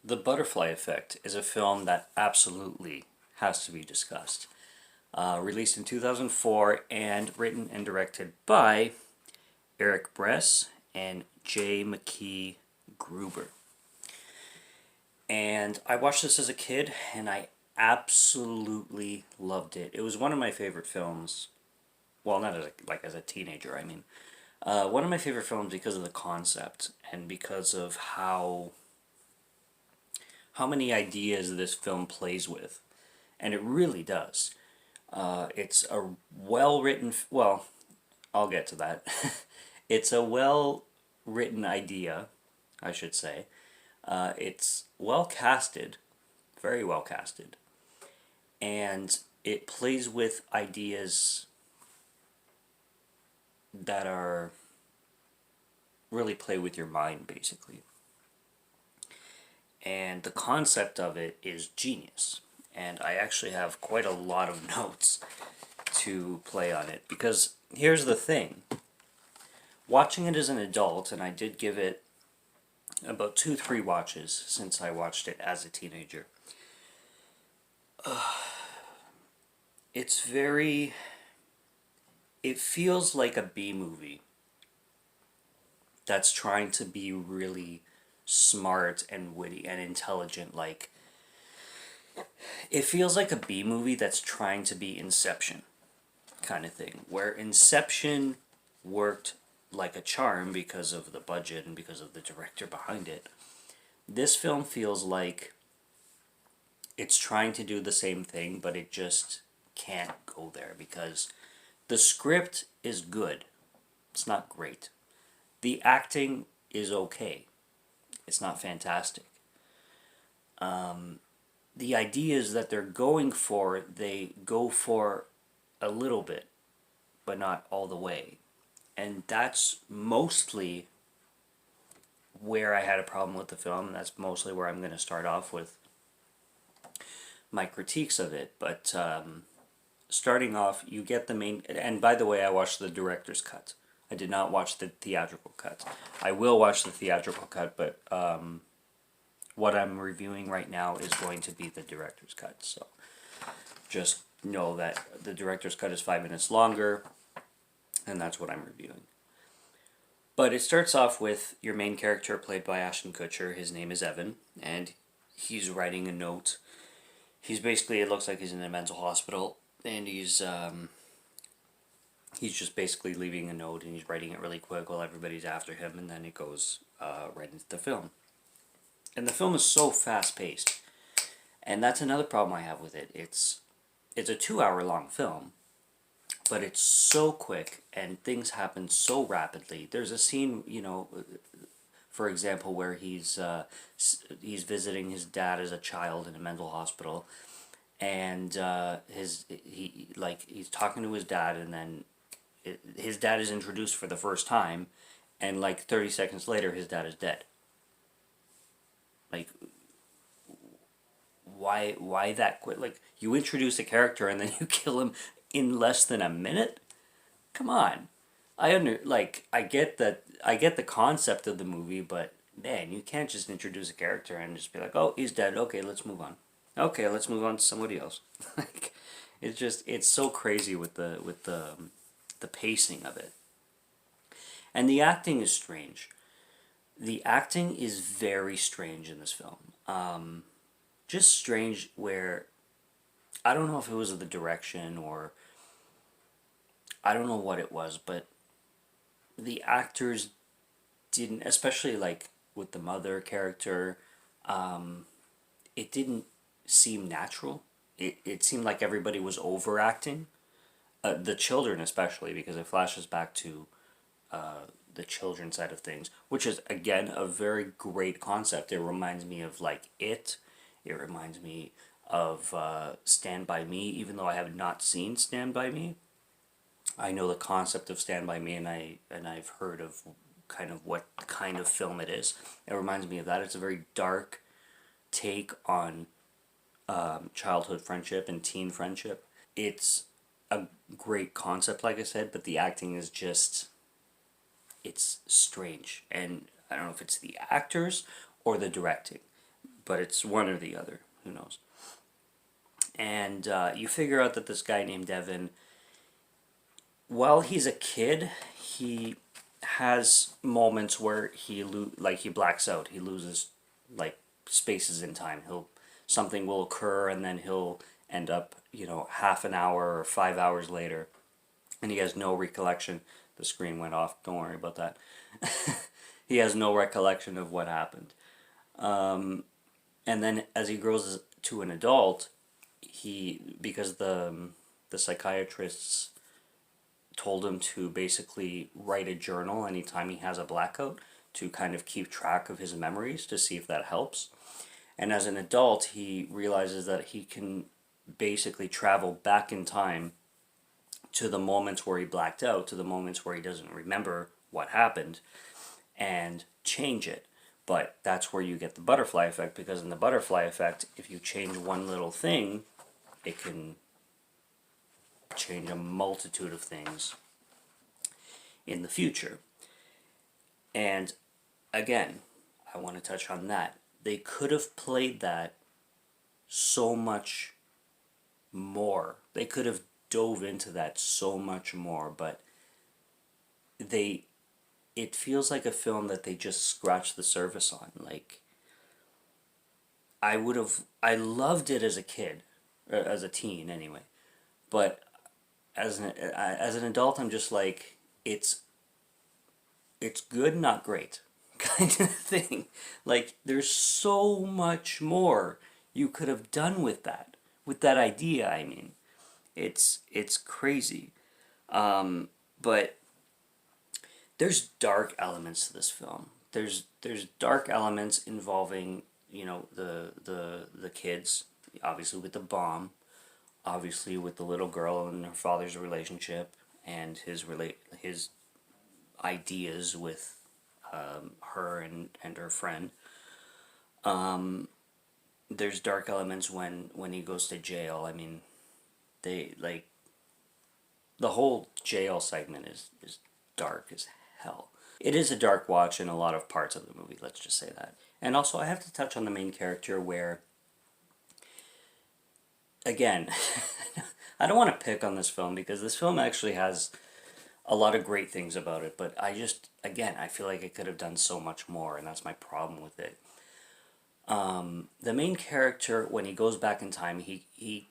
The Butterfly Effect is a film that absolutely has to be discussed. Released in 2004 and written and directed by Eric Bress and J. Mackye Gruber. And I watched this as a kid and I absolutely loved it. It was one of my favorite films. Well, not as as a teenager, I mean. One of my favorite films because of the concept and because of how many ideas this film plays with. And it really does. It's a well written, well, I'll get to that. It's a well written idea, I should say. It's well casted, very well casted, and it plays with ideas that are really play with your mind, basically. And the concept of it is genius. And I actually have quite a lot of notes to play on it because here's the thing. Watching it as an adult, and I did give it about 2-3 watches since I watched it as a teenager. It's very... It feels like a B movie that's trying to be really smart and witty and intelligent. Like, it feels like a B movie that's trying to be Inception kind of thing, where Inception worked like a charm because of the budget and because of the director behind it. This film feels like it's trying to do the same thing, but it just can't go there because the script is good. It's not great. The acting is okay. It's not fantastic. The ideas that they're going for, they go for a little bit, but not all the way. And that's mostly where I had a problem with the film, and that's mostly where I'm going to start off with my critiques of it. But starting off, you get the main... And by the way, I watched the director's cut. I did not watch the theatrical cut. I will watch the theatrical cut, but what I'm reviewing right now is going to be the director's cut. So just know that the director's cut is 5 minutes longer, and that's what I'm reviewing. But it starts off with your main character played by Ashton Kutcher. His name is Evan, and he's writing a note. He's basically, it looks like he's in a mental hospital, and he's just basically leaving a note, and he's writing it really quick while everybody's after him, and then it goes right into the film. And the film is so fast-paced, and that's another problem I have with it. It's a 2-hour-long film, but it's so quick, and things happen so rapidly. There's a scene, you know, for example, where he's visiting his dad as a child in a mental hospital, and he's talking to his dad, and then his dad is introduced for the first time, and like 30 seconds later, his dad is dead. Like, why that quick? Like, you introduce a character and then you kill him in less than a minute? Come on. I get the concept of the movie, but man, you can't just introduce a character and just be like, oh, he's dead. Okay, let's move on. Okay, let's move on to somebody else. Like, it's so crazy with the pacing of it. And the acting is strange. The acting is very strange in this film. Just strange where I don't know if it was the direction or I don't know what it was, but the actors didn't, especially like with the mother character, it didn't seem natural. It seemed like everybody was overacting. The children especially, because it flashes back to the children side of things, which is, again, a very great concept. It reminds me of, like, It. It reminds me of Stand By Me, even though I have not seen Stand By Me. I know the concept of Stand By Me, and I've heard of kind of what kind of film it is. It reminds me of that. It's a very dark take on childhood friendship and teen friendship. It's a great concept, like I said, but the acting is just... it's strange, and I don't know if it's the actors or the directing, but it's one or the other. Who knows? And you figure out that this guy named Evan, while he's a kid, he has moments where he blacks out. He loses like spaces in time. He'll Something will occur and then he'll end up, half an hour or 5 hours later, and he has no recollection. The screen went off. Don't worry about that. He has no recollection of what happened. And then as he grows to an adult, because the psychiatrists told him to basically write a journal anytime he has a blackout to kind of keep track of his memories to see if that helps. And as an adult, he realizes that he can basically travel back in time to the moments where he blacked out, to the moments where he doesn't remember what happened, and change it. But that's where you get the butterfly effect, because in the butterfly effect, if you change one little thing, it can change a multitude of things in the future. And again, I want to touch on that. They could have played that so much more. They could have dove into that so much more, but it feels like a film that they just scratched the surface on. Like, I loved it as a kid, or as a teen anyway, but as an adult, I'm just like, it's good, not great, kind of thing. Like, there's so much more you could have done with that idea. I mean, it's crazy, but there's dark elements to this film. There's dark elements involving, the kids, obviously with the bomb, obviously with the little girl and her father's relationship, and his ideas with her and her friend. There's dark elements when he goes to jail. I mean, the whole jail segment is dark as hell. It is a dark watch in a lot of parts of the movie, let's just say that. And also, I have to touch on the main character where, again, I don't want to pick on this film because this film actually has a lot of great things about it, but I feel like it could have done so much more, and that's my problem with it. The main character, when he goes back in time, he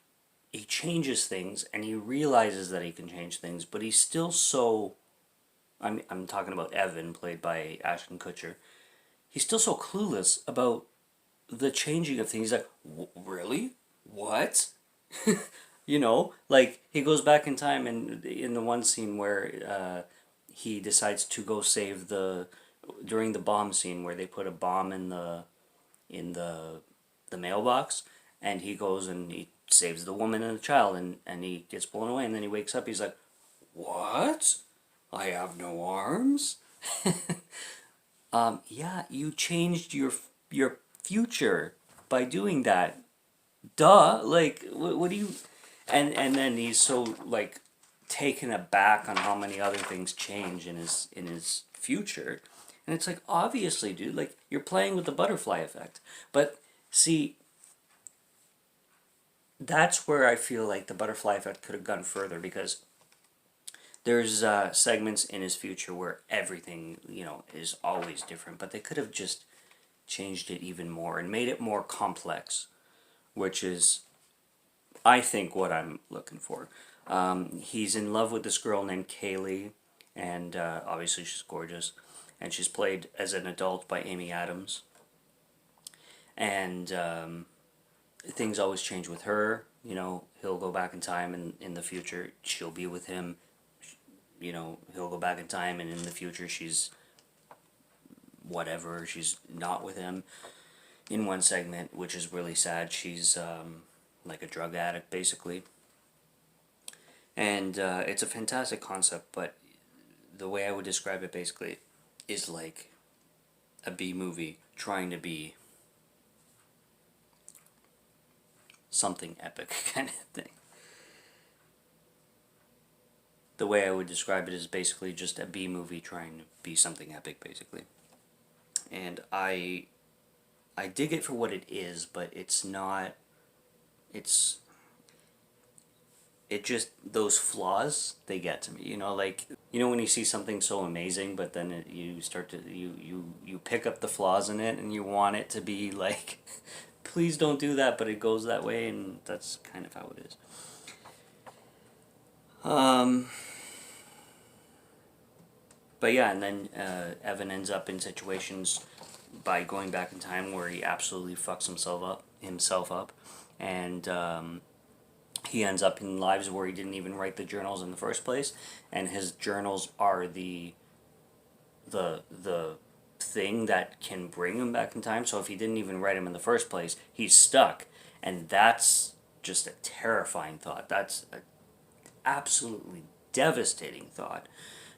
changes things, and he realizes that he can change things, but he's still so... I'm talking about Evan, played by Ashton Kutcher. He's still so clueless about the changing of things. He's like, really? What? Like, he goes back in time, and in the one scene where he decides to go save during the bomb scene where they put a bomb in the mailbox, and he goes and he saves the woman and the child, and he gets blown away, and then he wakes up, he's like, what? I have no arms? Yeah, you changed your future by doing that. Duh, like, what do you... And then he's so, like, taken aback on how many other things change in his future. And it's like, obviously, dude, like, you're playing with the butterfly effect. But, see, that's where I feel like the butterfly effect could have gone further, because there's segments in his future where everything, is always different, but they could have just changed it even more and made it more complex, which is, I think, what I'm looking for. He's in love with this girl named Kaylee, and obviously she's gorgeous, and she's played as an adult by Amy Adams. And things always change with her. He'll go back in time, and in the future she'll be with him. He'll go back in time, and in the future she's whatever, she's not with him. In one segment, which is really sad, she's like a drug addict, basically. And it's a fantastic concept, but the way I would describe it, basically, is like a B movie trying to be something epic kind of thing. The way I would describe it is basically just a B movie trying to be something epic, basically. And I I dig it for what it is, but it's not. It's it just those flaws they get to me. Like when you see something so amazing, but then you start to you pick up the flaws in it, and you want it to be like, please don't do that, but it goes that way, and that's kind of how it is. Um, but yeah, and then Evan ends up in situations by going back in time where he absolutely fucks himself up, and he ends up in lives where he didn't even write the journals in the first place, and his journals are the thing that can bring him back in time. So if he didn't even write him in the first place, he's stuck, and that's just a terrifying thought. That's an absolutely devastating thought,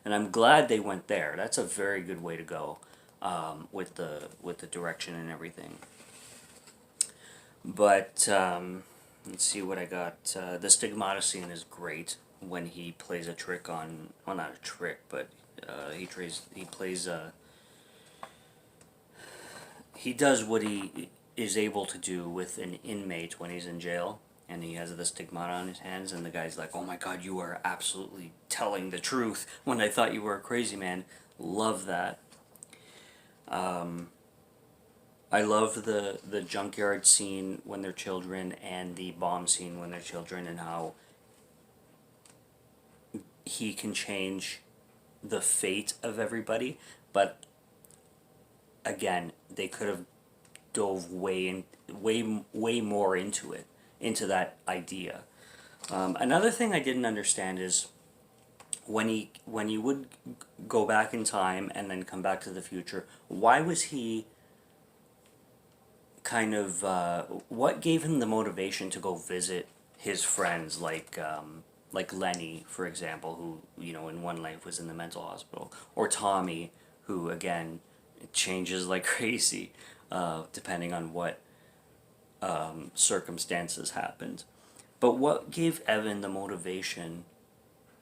and I'm glad they went there. That's a very good way to go, with the direction and everything. But let's see what I got. The stigmata scene is great when he plays a trick on, well, not a trick, but he does what he is able to do with an inmate when he's in jail, and he has the stigmata on his hands, and the guy's like, "Oh my God, you are absolutely telling the truth when I thought you were a crazy man." Love that. I love the junkyard scene when they're children, and the bomb scene when they're children, and how he can change the fate of everybody. But again, they could have dove way more into it, into that idea. Another thing I didn't understand is when he would go back in time and then come back to the future. Why was he kind of what gave him the motivation to go visit his friends, like Lenny, for example, who in one life was in the mental hospital, or Tommy, who again changes like crazy, depending on what circumstances happened. But what gave Evan the motivation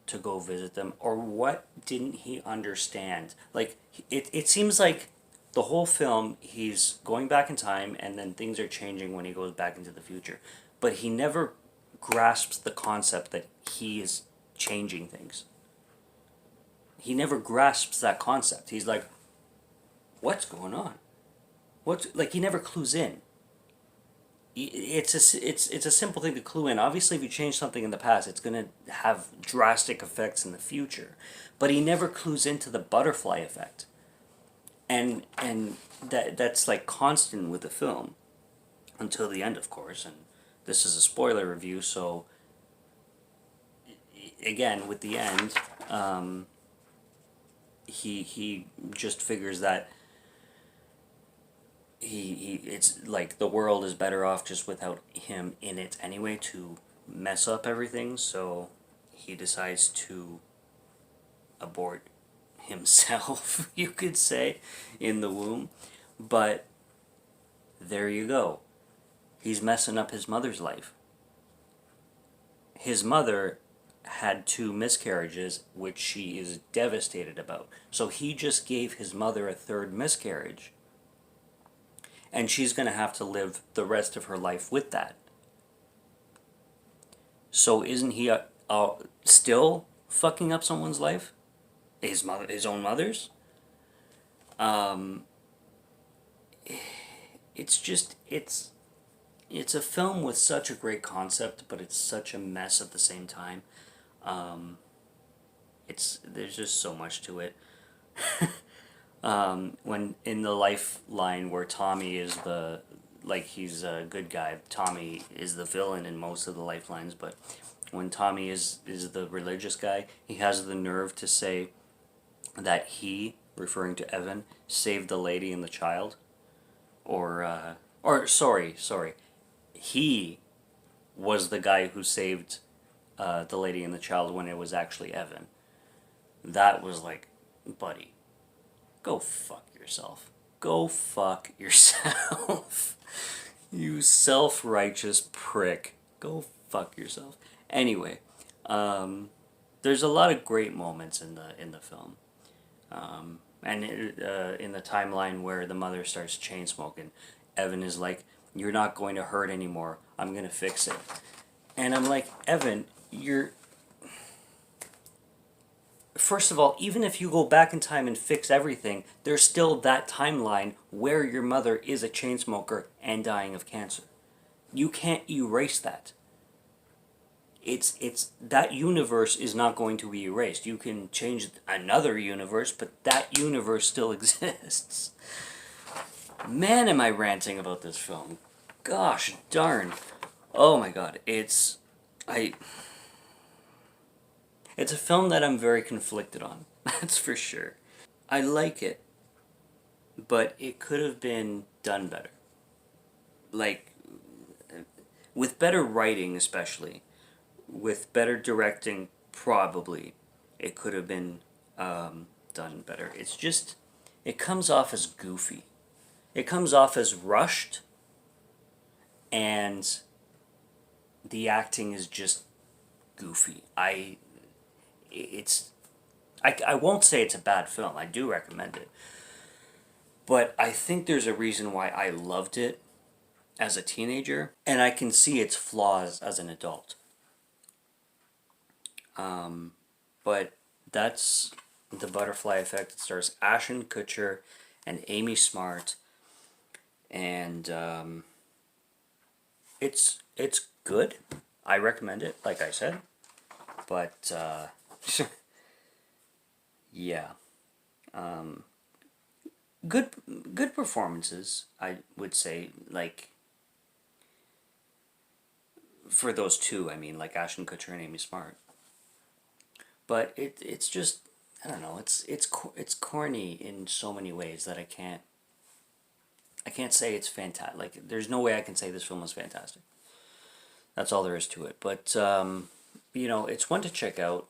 to go visit them, or what didn't he understand? Like, it seems like the whole film he's going back in time, and then things are changing when he goes back into the future, but he never grasps the concept that he is changing things. He never grasps that concept. He's like, what's going on? Like, he never clues in. It's a simple thing to clue in. Obviously, if you change something in the past, it's going to have drastic effects in the future. But he never clues into the butterfly effect, and that's like constant with the film until the end, of course. And this is a spoiler review, so again, with the end, he just figures that it's like the world is better off just without him in it anyway, to mess up everything. So he decides to abort himself, you could say, in the womb. But there you go. He's messing up his mother's life. His mother had 2 miscarriages, which she is devastated about. So he just gave his mother a 3rd miscarriage, and she's going to have to live the rest of her life with that. So isn't he still fucking up someone's life? His own mother's? It's just, it's a film with such a great concept, but it's such a mess at the same time. There's just so much to it. When in the lifeline where Tommy is he's a good guy, Tommy is the villain in most of the lifelines, but when Tommy is the religious guy, he has the nerve to say that he, referring to Evan, saved the lady and the child. Sorry, he was the guy who saved the lady and the child when it was actually Evan. That was like, buddy, go fuck yourself. Go fuck yourself. You self-righteous prick. Go fuck yourself. Anyway, there's a lot of great moments in the film. In the timeline where the mother starts chain smoking, Evan is like, "You're not going to hurt anymore. I'm going to fix it." And I'm like, Evan, you're. First of all, even if you go back in time and fix everything, there's still that timeline where your mother is a chain smoker and dying of cancer. You can't erase that. It's that universe is not going to be erased. You can change another universe, but that universe still exists. Man, am I ranting about this film. Gosh darn. Oh my god, I it's a film that I'm very conflicted on. That's for sure. I like it, but it could have been done better. Like with better writing especially, with better directing probably it could have been done better. It's just it comes off as goofy. It comes off as rushed, and the acting is just goofy. It's I won't say it's a bad film. I do recommend it. But I think there's a reason why I loved it as a teenager, and I can see its flaws as an adult. But that's The Butterfly Effect. It stars Ashton Kutcher and Amy Smart, and it's good. I recommend it, like I said. But yeah, good good performances. I would say, like for those two. I mean, like Ashton Kutcher and Amy Smart. But it's just I don't know. It's corny in so many ways that I can't say it's fantastic. Like there's no way I can say this film is fantastic. That's all there is to it. But you know, it's one to check out.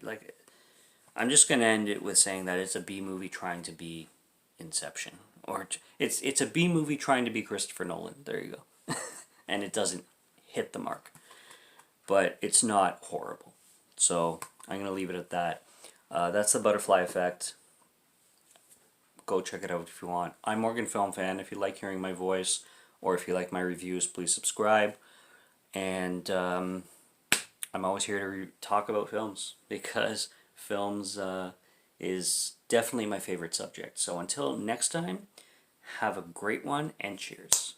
Like I'm just gonna end it with saying that it's a B movie trying to be Inception, or it's a B movie trying to be Christopher Nolan. There you go, and it doesn't hit the mark, but it's not horrible. So I'm gonna leave it at that. That's The Butterfly Effect. Go check it out if you want. I'm Morgan Film Fan. If you like hearing my voice, or if you like my reviews, please subscribe. And I'm always here to talk about films because films is definitely my favorite subject. So until next time, have a great one and cheers.